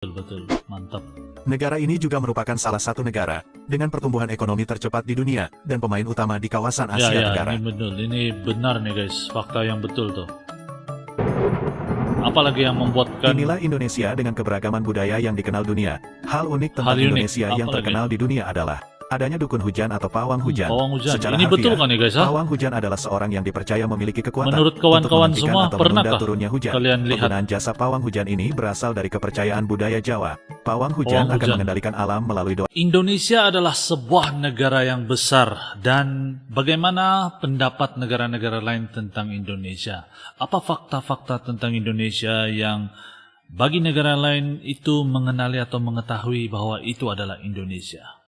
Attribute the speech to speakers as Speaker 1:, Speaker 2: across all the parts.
Speaker 1: Betul, mantap.
Speaker 2: Negara ini juga merupakan salah satu negara dengan pertumbuhan ekonomi tercepat di dunia dan pemain utama di kawasan Asia Tenggara.
Speaker 1: Ini betul, ini benar nih guys, fakta yang betul tuh. Apalagi yang membuatkan
Speaker 2: Inilah Indonesia dengan keberagaman budaya yang dikenal dunia. Hal unik tentang Indonesia yang terkenal di dunia adalah adanya dukun hujan atau pawang hujan.
Speaker 1: pawang hujan.
Speaker 2: Secara
Speaker 1: Ini betul kan ya guys?
Speaker 2: pawang hujan adalah seorang yang dipercaya memiliki kekuatan
Speaker 1: Menurut
Speaker 2: untuk
Speaker 1: kawan-kawan
Speaker 2: menghentikan
Speaker 1: semua,
Speaker 2: atau
Speaker 1: pernahkah
Speaker 2: menunda turunnya hujan.
Speaker 1: kalian lihat
Speaker 2: Penggunaan jasa pawang hujan ini berasal dari kepercayaan budaya Jawa. Pawang hujan akan mengendalikan alam melalui doa.
Speaker 1: Indonesia adalah sebuah negara yang besar, dan bagaimana pendapat negara-negara lain tentang Indonesia? Apa fakta-fakta tentang Indonesia yang bagi negara lain itu mengenali atau mengetahui bahwa itu adalah Indonesia?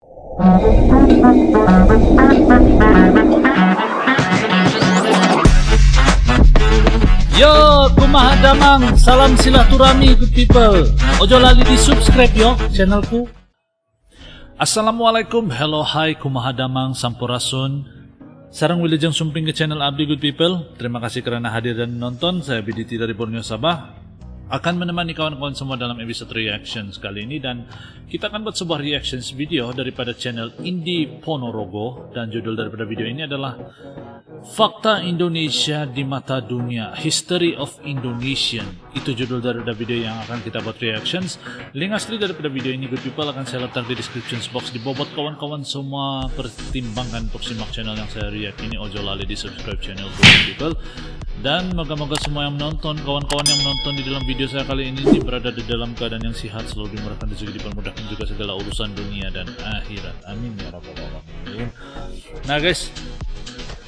Speaker 1: Yo, kumaha damang, salam silaturahmi good people. Ojo lali di subscribe yo channelku. Assalamualaikum, hello, hai, kumaha damang, sampurasun. Sarang wilujeng sumping ke channel Abdi good people. Terima kasih karena hadir dan menonton. Saya BDT dari Borneo Sabah akan menemani kawan-kawan semua dalam episode reaction kali ini, dan kita akan buat sebuah reactions video daripada channel Indi Ponorogo, dan judul daripada video ini adalah Fakta Indonesia di Mata Dunia, History of Indonesian. Itu judul daripada video yang akan kita buat reactions. Link asli daripada video ini good people akan saya letak di description box di bawah. Kawan-kawan semua pertimbangkan untuk simak channel yang saya react ini. Ojo lali di subscribe channel good people. Dan moga-moga semua yang menonton, kawan-kawan yang menonton di dalam video saya kali ini berada di dalam keadaan yang sehat, selalu dimurahkan rezeki, dipermudahkan juga segala urusan dunia dan akhirat. Amin ya rabbal alamin. Nah guys,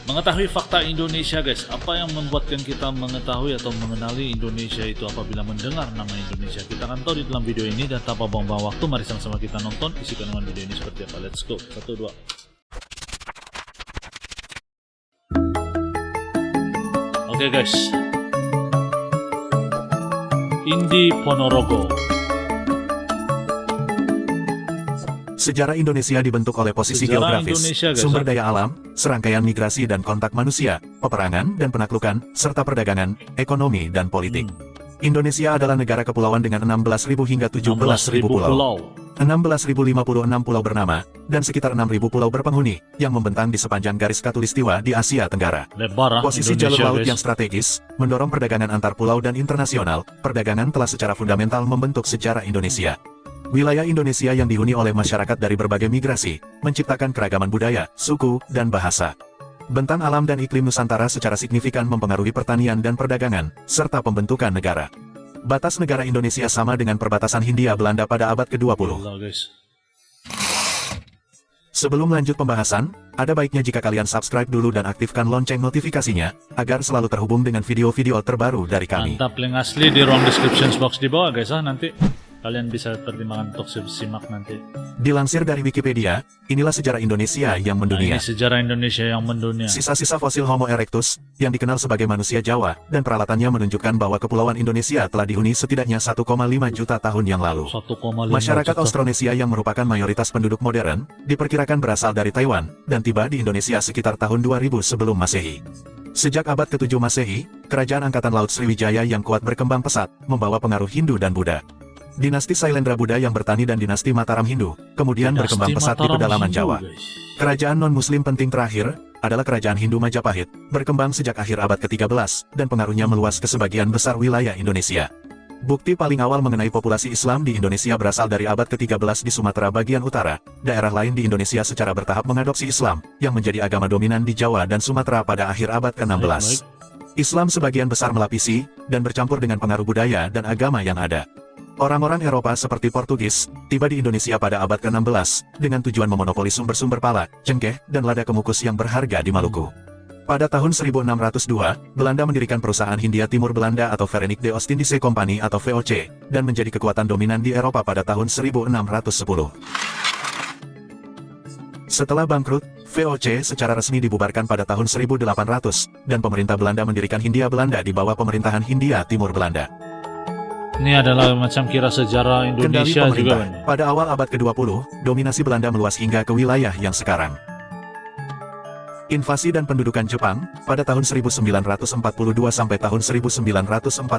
Speaker 1: mengetahui fakta Indonesia guys, apa yang membuatkan kita mengetahui atau mengenali Indonesia itu apabila mendengar nama Indonesia? Kita akan tahu di dalam video ini, dan tanpa buang-buang waktu, mari sama-sama kita nonton isi kandungan video ini seperti apa. Let's go. 1, 2. Oke guys, Indi Ponorogo.
Speaker 2: Sejarah Indonesia dibentuk oleh posisi geografis, sumber daya alam, serangkaian migrasi dan kontak manusia, peperangan dan penaklukan, serta perdagangan, ekonomi dan politik. Indonesia adalah negara kepulauan dengan 16.000 hingga 17.000 pulau. 16.056 pulau bernama, dan sekitar 6.000 pulau berpenghuni, yang membentang di sepanjang garis khatulistiwa di Asia Tenggara. Posisi jalur laut yang strategis, mendorong perdagangan antar pulau dan internasional. Perdagangan telah secara fundamental membentuk sejarah Indonesia. Wilayah Indonesia yang dihuni oleh masyarakat dari berbagai migrasi, menciptakan keragaman budaya, suku, dan bahasa. Bentang alam dan iklim Nusantara secara signifikan mempengaruhi pertanian dan perdagangan, serta pembentukan negara. Batas negara Indonesia sama dengan perbatasan Hindia Belanda pada abad ke-20. Sebelum lanjut pembahasan, ada baiknya jika kalian subscribe dulu dan aktifkan lonceng notifikasinya, agar selalu terhubung dengan video-video terbaru dari kami.
Speaker 1: Mantap, link asli di ruang description box di bawah guys, nanti kalian bisa pertimbangkan untuk simak nanti.
Speaker 2: Dilansir dari Wikipedia, inilah sejarah Indonesia yang mendunia.
Speaker 1: Ini sejarah Indonesia yang mendunia.
Speaker 2: Sisa-sisa fosil Homo erectus, yang dikenal sebagai manusia Jawa, dan peralatannya menunjukkan bahwa kepulauan Indonesia telah dihuni setidaknya 1,5 juta tahun yang lalu.
Speaker 1: 1,5
Speaker 2: Masyarakat
Speaker 1: juta.
Speaker 2: Austronesia yang merupakan mayoritas penduduk modern, diperkirakan berasal dari Taiwan, dan tiba di Indonesia sekitar tahun 2000 sebelum Masehi. Sejak abad ke-7 Masehi, kerajaan Angkatan Laut Sriwijaya yang kuat berkembang pesat, membawa pengaruh Hindu dan Buddha. Dinasti Sailendra Buddha yang bertani dan dinasti Mataram Hindu, kemudian berkembang pesat di pedalaman Jawa. Kerajaan non-muslim penting terakhir, adalah kerajaan Hindu Majapahit, berkembang sejak akhir abad ke-13, dan pengaruhnya meluas ke sebagian besar wilayah Indonesia. Bukti paling awal mengenai populasi Islam di Indonesia berasal dari abad ke-13 di Sumatera bagian utara. Daerah lain di Indonesia secara bertahap mengadopsi Islam, yang menjadi agama dominan di Jawa dan Sumatera pada akhir abad ke-16. Islam sebagian besar melapisi, dan bercampur dengan pengaruh budaya dan agama yang ada. Orang-orang Eropa seperti Portugis, tiba di Indonesia pada abad ke-16, dengan tujuan memonopoli sumber-sumber pala, cengkeh, dan lada kemukus yang berharga di Maluku. Pada tahun 1602, Belanda mendirikan perusahaan Hindia Timur Belanda atau Verenigde Oostindische Compagnie atau VOC, dan menjadi kekuatan dominan di Eropa pada tahun 1610. Setelah bangkrut, VOC secara resmi dibubarkan pada tahun 1800, dan pemerintah Belanda mendirikan Hindia Belanda di bawah pemerintahan Hindia Timur Belanda.
Speaker 1: Ini adalah macam kira sejarah Indonesia juga.
Speaker 2: Pada awal abad ke-20, dominasi Belanda meluas hingga ke wilayah yang sekarang. Invasi dan pendudukan Jepang pada tahun 1942 sampai tahun 1945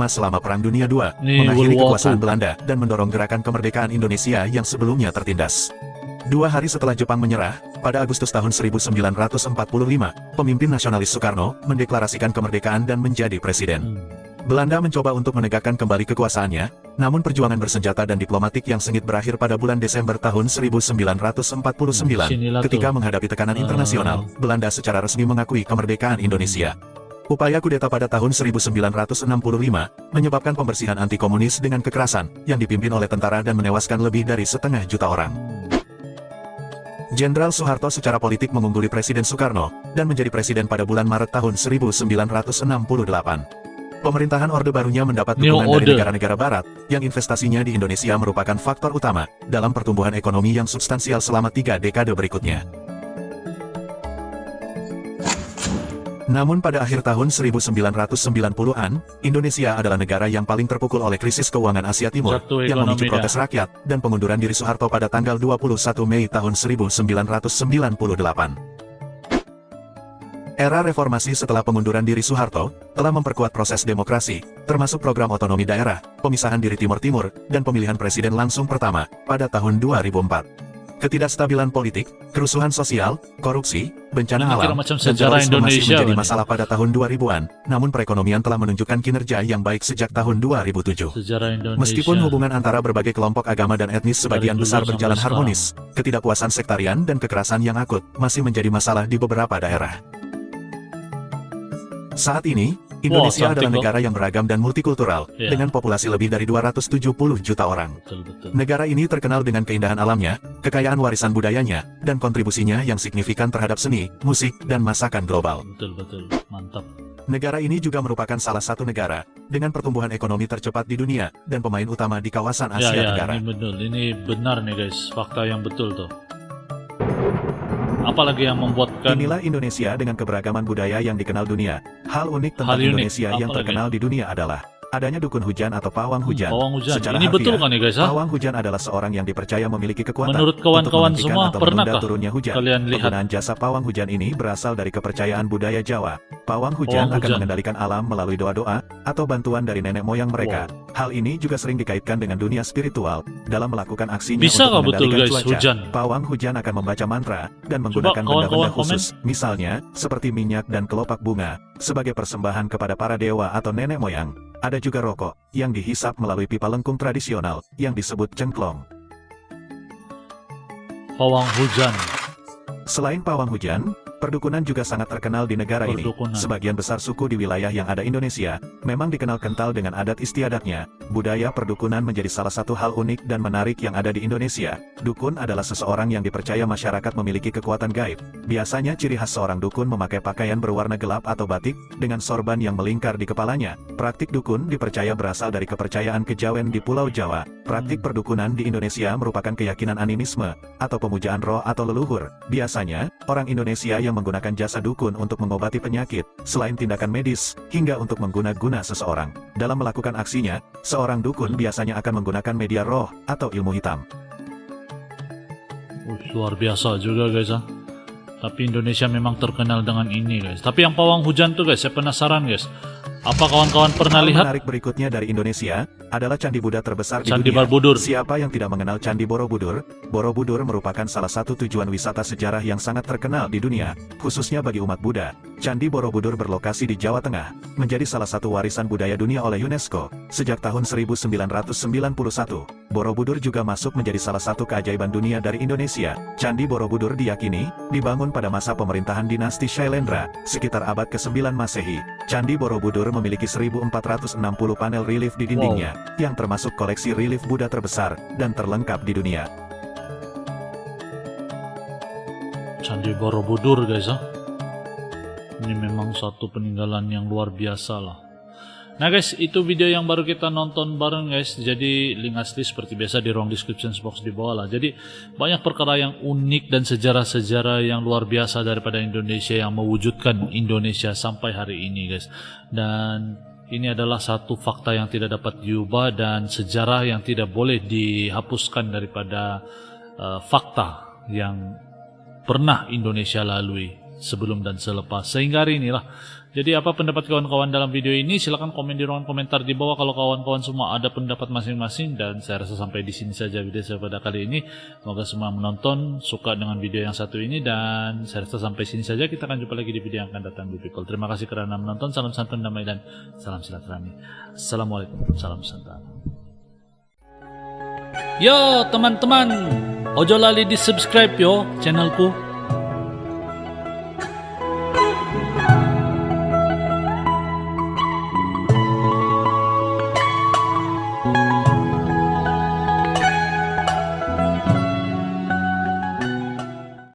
Speaker 2: selama Perang Dunia II mengakhiri
Speaker 1: World War
Speaker 2: kekuasaan
Speaker 1: II.
Speaker 2: Belanda dan mendorong gerakan kemerdekaan Indonesia yang sebelumnya tertindas. 2 hari setelah Jepang menyerah, pada Agustus tahun 1945, pemimpin nasionalis Soekarno mendeklarasikan kemerdekaan dan menjadi presiden. Belanda mencoba untuk menegakkan kembali kekuasaannya, namun perjuangan bersenjata dan diplomatik yang sengit berakhir pada bulan Desember tahun 1949.
Speaker 1: Sinilah
Speaker 2: Ketika
Speaker 1: tuh.
Speaker 2: menghadapi tekanan internasional, Belanda secara resmi mengakui kemerdekaan Indonesia. Upaya kudeta pada tahun 1965 menyebabkan pembersihan anti-komunis dengan kekerasan yang dipimpin oleh tentara dan menewaskan lebih dari 1,5 juta orang. Jenderal Soeharto secara politik mengungguli Presiden Soekarno dan menjadi presiden pada bulan Maret tahun 1968. Pemerintahan Orde Barunya mendapat
Speaker 1: New
Speaker 2: dukungan dari
Speaker 1: Order.
Speaker 2: negara-negara Barat, yang investasinya di Indonesia merupakan faktor utama dalam pertumbuhan ekonomi yang substansial selama 3 dekade berikutnya. Namun pada akhir tahun 1990-an, Indonesia adalah negara yang paling terpukul oleh krisis keuangan Asia Timur,
Speaker 1: Satu
Speaker 2: yang memicu
Speaker 1: ekonomi
Speaker 2: protes rakyat dan pengunduran diri Soeharto pada tanggal 21 Mei tahun 1998. Era reformasi setelah pengunduran diri Soeharto telah memperkuat proses demokrasi, termasuk program otonomi daerah, pemisahan diri Timur Timur, dan pemilihan presiden langsung pertama pada tahun 2004. Ketidakstabilan politik, kerusuhan sosial, korupsi, bencana
Speaker 1: Ini kira
Speaker 2: alam,
Speaker 1: macam
Speaker 2: dan
Speaker 1: sejarah
Speaker 2: terorisme masih
Speaker 1: Indonesia,
Speaker 2: menjadi
Speaker 1: Bang.
Speaker 2: masalah pada tahun 2000-an, namun perekonomian telah menunjukkan kinerja yang baik sejak tahun 2007.
Speaker 1: Sejarah Indonesia.
Speaker 2: Meskipun hubungan antara berbagai kelompok agama dan etnis sebagian
Speaker 1: Dari dulu
Speaker 2: besar
Speaker 1: sampai
Speaker 2: berjalan
Speaker 1: sekarang.
Speaker 2: harmonis, ketidakpuasan sektarian dan kekerasan yang akut masih menjadi masalah di beberapa daerah. Saat ini, Indonesia
Speaker 1: cantik
Speaker 2: adalah
Speaker 1: kok.
Speaker 2: negara yang beragam dan multikultural,
Speaker 1: Iya.
Speaker 2: dengan populasi lebih dari 270 juta orang.
Speaker 1: Betul.
Speaker 2: Negara ini terkenal dengan keindahan alamnya, kekayaan warisan budayanya, dan kontribusinya yang signifikan terhadap seni, musik, dan masakan global.
Speaker 1: Betul. Mantap.
Speaker 2: Negara ini juga merupakan salah satu negara dengan pertumbuhan ekonomi tercepat di dunia dan pemain utama di kawasan Asia Tenggara.
Speaker 1: Ini betul. Ini benar nih guys, fakta yang betul tuh. Apalagi yang membuatkan
Speaker 2: Inilah Indonesia dengan keberagaman budaya yang dikenal dunia. Hal unik tentang
Speaker 1: Hal unik,
Speaker 2: Indonesia yang
Speaker 1: apalagi?
Speaker 2: terkenal di dunia adalah adanya dukun hujan atau pawang hujan.
Speaker 1: pawang hujan.
Speaker 2: Secara
Speaker 1: Ini betul
Speaker 2: harfiah,
Speaker 1: kan ya guys? Ha?
Speaker 2: pawang hujan adalah seorang yang dipercaya memiliki kekuatan
Speaker 1: Menurut kawan-kawan
Speaker 2: untuk
Speaker 1: semua,
Speaker 2: menghentikan atau menunda
Speaker 1: pernahkah
Speaker 2: turunnya hujan.
Speaker 1: kalian lihat
Speaker 2: Penggunaan jasa pawang hujan ini berasal dari kepercayaan budaya Jawa. Pawang hujan
Speaker 1: Pawang
Speaker 2: akan
Speaker 1: hujan.
Speaker 2: mengendalikan alam melalui doa-doa atau bantuan dari nenek moyang mereka. Hal ini juga sering dikaitkan dengan dunia spiritual dalam melakukan aksinya
Speaker 1: Bisa
Speaker 2: untuk
Speaker 1: nggak betul
Speaker 2: mengendalikan
Speaker 1: guys
Speaker 2: cuaca.
Speaker 1: hujan?
Speaker 2: Pawang hujan akan membaca mantra dan menggunakan
Speaker 1: kawan-kawan
Speaker 2: benda-benda khusus, misalnya seperti minyak dan kelopak bunga, sebagai persembahan kepada para dewa atau nenek moyang. Ada juga rokok yang dihisap melalui pipa lengkung tradisional yang disebut cengklong.
Speaker 1: Pawang hujan.
Speaker 2: Selain pawang hujan, perdukunan juga sangat terkenal di negara ini.
Speaker 1: Perdukunan.
Speaker 2: Sebagian besar suku di wilayah yang ada Indonesia memang dikenal kental dengan adat istiadatnya. Budaya perdukunan menjadi salah satu hal unik dan menarik yang ada di Indonesia. Dukun adalah seseorang yang dipercaya masyarakat memiliki kekuatan gaib. Biasanya ciri khas seorang dukun memakai pakaian berwarna gelap atau batik dengan sorban yang melingkar di kepalanya. Praktik dukun dipercaya berasal dari kepercayaan kejawen di Pulau Jawa. Praktik perdukunan di Indonesia merupakan keyakinan animisme atau pemujaan roh atau leluhur. Biasanya, orang Indonesia yang menggunakan jasa dukun untuk mengobati penyakit, selain tindakan medis, hingga untuk mengguna-guna seseorang. Dalam melakukan aksinya, seorang dukun biasanya akan menggunakan media roh atau ilmu hitam.
Speaker 1: Luar biasa juga guys. Ha? Tapi Indonesia memang terkenal dengan ini guys. Tapi yang pawang hujan tuh guys, saya penasaran guys. Apa kawan-kawan pernah
Speaker 2: Hal
Speaker 1: lihat?
Speaker 2: menarik berikutnya dari Indonesia adalah Candi Buddha terbesar di
Speaker 1: Candi
Speaker 2: dunia.
Speaker 1: Borobudur.
Speaker 2: Siapa yang tidak mengenal Candi Borobudur? Borobudur merupakan salah satu tujuan wisata sejarah yang sangat terkenal di dunia, khususnya bagi umat Buddha. Candi Borobudur berlokasi di Jawa Tengah, menjadi salah satu warisan budaya dunia oleh UNESCO. Sejak tahun 1991, Borobudur juga masuk menjadi salah satu keajaiban dunia dari Indonesia. Candi Borobudur diyakini dibangun pada masa pemerintahan dinasti Shailendra, sekitar abad ke-9 Masehi. Candi Borobudur memiliki 1460 panel relief di dindingnya, yang termasuk koleksi relief Buddha terbesar dan terlengkap di dunia.
Speaker 1: Candi Borobudur guys. Ha? Ini memang satu peninggalan yang luar biasa lah. Nah guys, itu video yang baru kita nonton bareng guys. Jadi link asli seperti biasa di ruang description box di bawah lah. Jadi banyak perkara yang unik dan sejarah-sejarah yang luar biasa daripada Indonesia yang mewujudkan Indonesia sampai hari ini guys. Dan ini adalah satu fakta yang tidak dapat diubah dan sejarah yang tidak boleh dihapuskan daripada fakta yang pernah Indonesia lalui. sebelum dan selepas sehingga hari inilah. Jadi apa pendapat kawan-kawan dalam video ini? Silakan komen di ruangan komentar di bawah kalau kawan-kawan semua ada pendapat masing-masing. Dan saya rasa sampai di sini saja video saya pada kali ini. Semoga semua menonton, suka dengan video yang satu ini, dan saya rasa sampai sini saja. Kita akan jumpa lagi di video yang akan datang di people. Terima kasih karena menonton. Salam santun, damai, dan salam silaturahmi. Assalamualaikum, salam santan. Yo teman-teman, ojo lali di subscribe yo channelku.